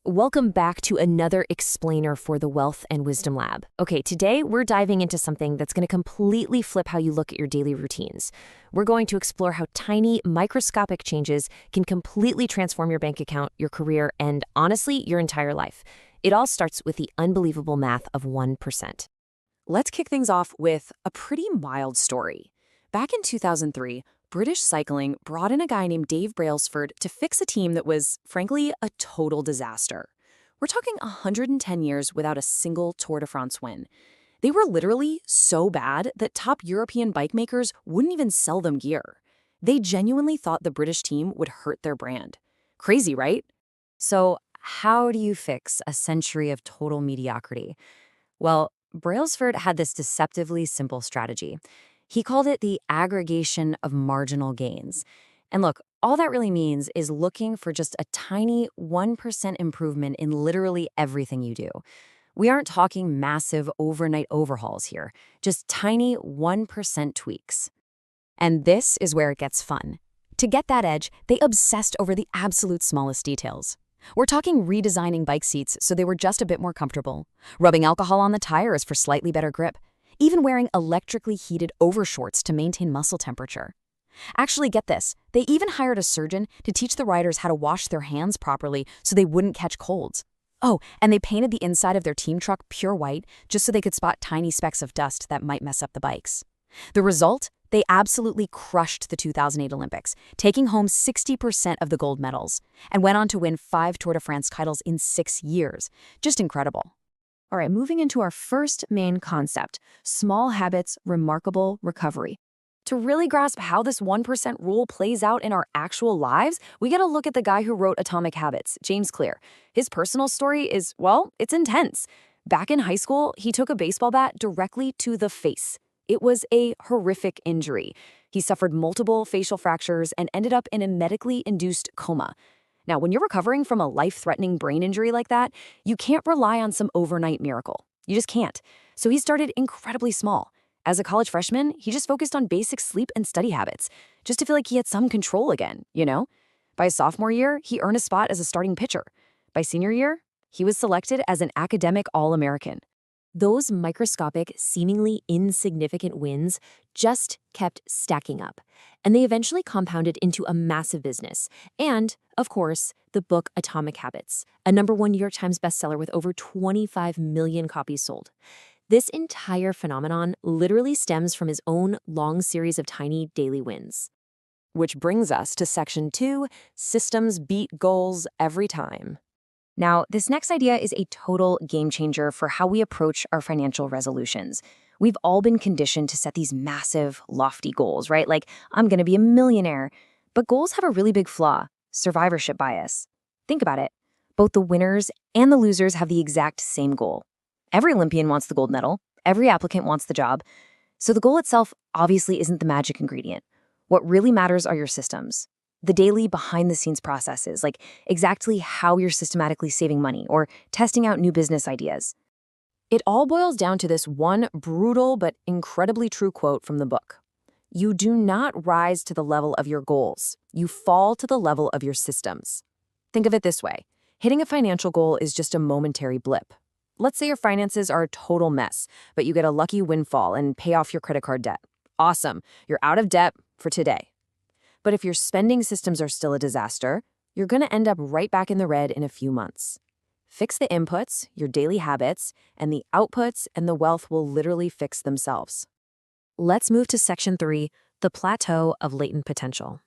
welcome back to another explainer for the Wealth and Wisdom Lab. Okay, today we're diving into something that's going to completely flip how you look at your daily routines. We're going to explore how tiny, microscopic changes can completely transform your bank account, your career, and honestly, your entire life. It all starts with the unbelievable math of 1%. Let's kick things off with a pretty mild story. Back in 2003, British cycling brought in a guy named Dave Brailsford to fix a team that was, frankly, a total disaster. We're talking 110 years without a single Tour de France win. They were literally so bad that top European bike makers wouldn't even sell them gear. They genuinely thought the British team would hurt their brand. Crazy, right? So, how do you fix a century of total mediocrity? Well, Brailsford had this deceptively simple strategy. He called it the aggregation of marginal gains. And look, all that really means is looking for just a tiny 1% improvement in literally everything you do. We aren't talking massive overnight overhauls here, just tiny 1% tweaks. And this is where it gets fun. To get that edge, they obsessed over the absolute smallest details. We're talking redesigning bike seats so they were just a bit more comfortable, rubbing alcohol on the tires for slightly better grip, even wearing electrically heated overshorts to maintain muscle temperature. Actually, get this, they even hired a surgeon to teach the riders how to wash their hands properly so they wouldn't catch colds. Oh, and they painted the inside of their team truck pure white just so they could spot tiny specks of dust that might mess up the bikes. The result? They absolutely crushed the 2008 Olympics, taking home 60% of the gold medals, and went on to win 5 Tour de France titles in 6 years. Just incredible. All right, moving into our first main concept, small habits, remarkable recovery. To really grasp how this 1% rule plays out in our actual lives, we gotta look at the guy who wrote Atomic Habits, James Clear. His personal story is, well, it's intense. Back in high school, he took a baseball bat directly to the face. It was a horrific injury. He suffered multiple facial fractures and ended up in a medically induced coma. Now, when you're recovering from a life-threatening brain injury like that, you can't rely on some overnight miracle. You just can't. So he started incredibly small. As a college freshman, he just focused on basic sleep and study habits, just to feel like he had some control again, you know? By his sophomore year, he earned a spot as a starting pitcher. By senior year, he was selected as an academic All-American. Those microscopic, seemingly insignificant wins just kept stacking up, and they eventually compounded into a massive business. And, of course, the book Atomic Habits, a #1 New York Times bestseller with over 25 million copies sold. This entire phenomenon literally stems from his own long series of tiny daily wins. Which brings us to section 2, systems beat goals every time. Now, this next idea is a total game changer for how we approach our financial resolutions. We've all been conditioned to set these massive, lofty goals, right? Like, I'm going to be a millionaire. But goals have a really big flaw, survivorship bias. Think about it. Both the winners and the losers have the exact same goal. Every Olympian wants the gold medal. Every applicant wants the job. So the goal itself obviously isn't the magic ingredient. What really matters are your systems. The daily behind-the-scenes processes, like exactly how you're systematically saving money or testing out new business ideas. It all boils down to this one brutal but incredibly true quote from the book. You do not rise to the level of your goals. You fall to the level of your systems. Think of it this way. Hitting a financial goal is just a momentary blip. Let's say your finances are a total mess, but you get a lucky windfall and pay off your credit card debt. Awesome. You're out of debt for today. But if your spending systems are still a disaster, you're going to end up right back in the red in a few months. Fix the inputs, your daily habits, and the outputs and the wealth will literally fix themselves. Let's move to section 3, the Plateau of Latent Potential.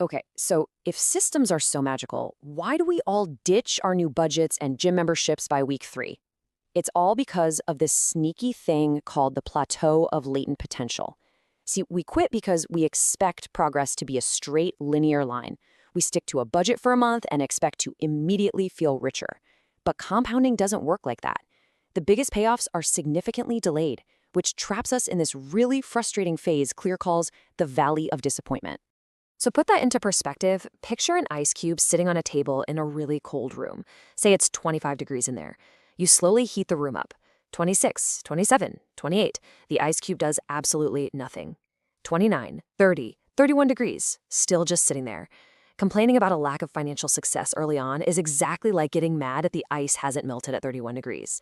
Okay, so if systems are so magical, why do we all ditch our new budgets and gym memberships by week 3? It's all because of this sneaky thing called the Plateau of Latent Potential. See, we quit because we expect progress to be a straight, linear line. We stick to a budget for a month and expect to immediately feel richer. But compounding doesn't work like that. The biggest payoffs are significantly delayed, which traps us in this really frustrating phase Clear calls the Valley of Disappointment. So put that into perspective, picture an ice cube sitting on a table in a really cold room. Say it's 25 degrees in there. You slowly heat the room up. 26, 27, 28. The ice cube does absolutely nothing. 29, 30, 31 degrees, still just sitting there. Complaining about a lack of financial success early on is exactly like getting mad that the ice hasn't melted at 31 degrees.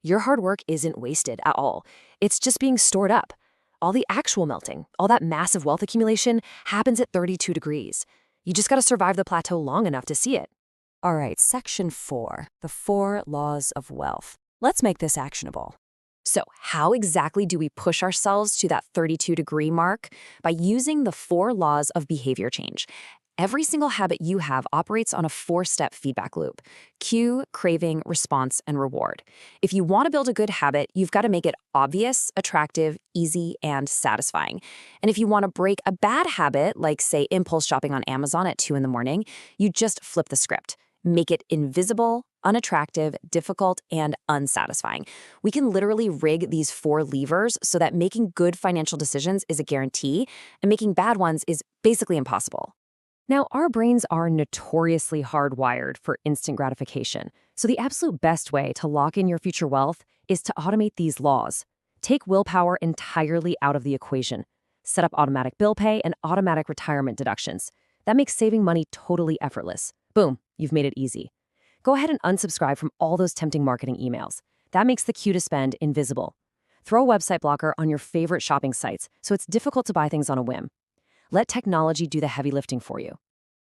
Your hard work isn't wasted at all. It's just being stored up. All the actual melting, all that massive wealth accumulation happens at 32 degrees. You just got to survive the plateau long enough to see it. All right, section 4, the 4 laws of wealth. Let's make this actionable. So, how exactly do we push ourselves to that 32-degree mark? By using the 4 laws of behavior change. Every single habit you have operates on a 4-step feedback loop: cue, craving, response, and reward. If you want to build a good habit, you've got to make it obvious, attractive, easy, and satisfying. And if you want to break a bad habit, like, say, impulse shopping on Amazon at 2 in the morning, you just flip the script. Make it invisible, unattractive, difficult, and unsatisfying. We can literally rig these 4 levers so that making good financial decisions is a guarantee, and making bad ones is basically impossible. Now, our brains are notoriously hardwired for instant gratification, so the absolute best way to lock in your future wealth is to automate these laws. Take willpower entirely out of the equation. Set up automatic bill pay and automatic retirement deductions. That makes saving money totally effortless. Boom, you've made it easy. Go ahead and unsubscribe from all those tempting marketing emails. That makes the cue to spend invisible. Throw a website blocker on your favorite shopping sites so it's difficult to buy things on a whim. Let technology do the heavy lifting for you.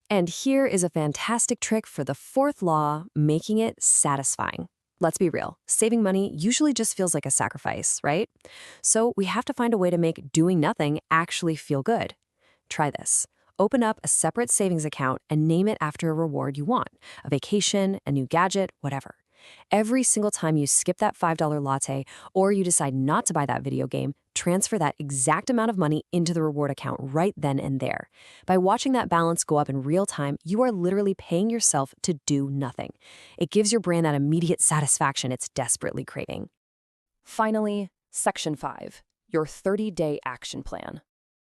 And here is a fantastic trick for the 4th law, making it satisfying. Let's be real, saving money usually just feels like a sacrifice, right? So we have to find a way to make doing nothing actually feel good. Try this. Open up a separate savings account and name it after a reward you want: a vacation, a new gadget, whatever. Every single time you skip that $5 latte or you decide not to buy that video game, transfer that exact amount of money into the reward account right then and there. By watching that balance go up in real time, you are literally paying yourself to do nothing. It gives your brain that immediate satisfaction it's desperately craving. Finally, section 5, your 30-day action plan.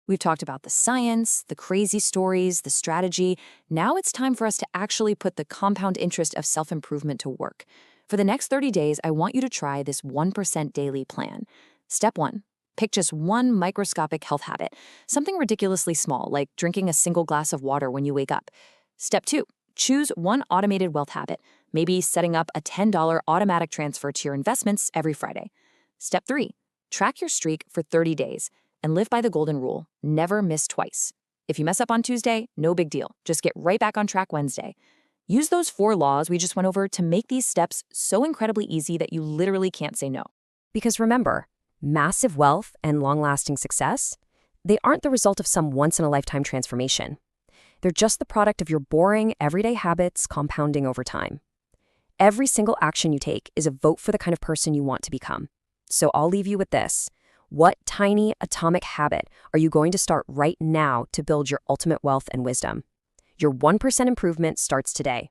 We've talked about the science, the crazy stories, the strategy. Now it's time for us to actually put the compound interest of self-improvement to work. For the next 30 days, I want you to try this 1% daily plan. Step 1. Pick just one microscopic health habit, something ridiculously small, like drinking a single glass of water when you wake up. Step 2. Choose one automated wealth habit, maybe setting up a $10 automatic transfer to your investments every Friday. Step 3. Track your streak for 30 days. And live by the golden rule: never miss twice. If you mess up on Tuesday, no big deal. Just get right back on track Wednesday. Use those 4 laws we just went over to make these steps so incredibly easy that you literally can't say no. Because remember, massive wealth and long-lasting success, they aren't the result of some once-in-a-lifetime transformation. They're just the product of your boring, everyday habits compounding over time. Every single action you take is a vote for the kind of person you want to become. So I'll leave you with this. What tiny atomic habit are you going to start right now to build your ultimate wealth and wisdom? Your 1% improvement starts today.